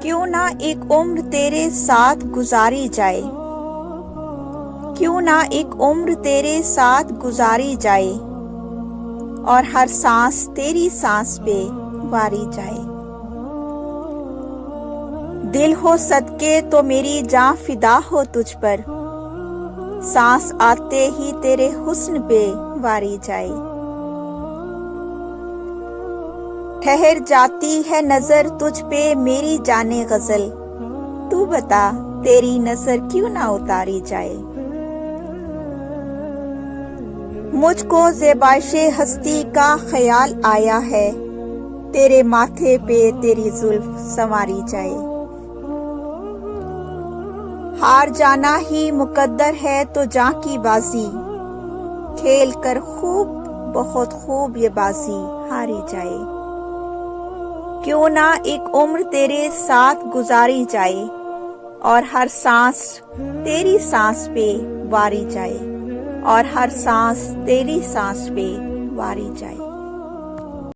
क्यों ना एक उम्र तेरे साथ गुजारी जाए, क्यों ना एक उम्र तेरे साथ गुजारी जाए, और हर सांस तेरी सांस पे वारी जाए। दिल हो सदके तो मेरी जान फिदा हो तुझ पर, सांस आते ही तेरे हुस्न पे वारी जाए। ठहर जाती है नजर तुझ पे मेरी जाने गजल, तू बता तेरी नजर क्यों ना उतारी जाए। मुझको ज़ेबाइशे हस्ती का ख्याल आया है, तेरे माथे पे तेरी जुल्फ संवारी जाए। हार जाना ही मुकद्दर है तो जां की बाजी, खेल कर खूब बहुत खूब ये बाजी हारी जाए। क्यों ना एक उम्र तेरे साथ गुजारी जाए, और हर सांस तेरी सांस पे वारी जाए, और हर सांस तेरी सांस पे वारी जाए।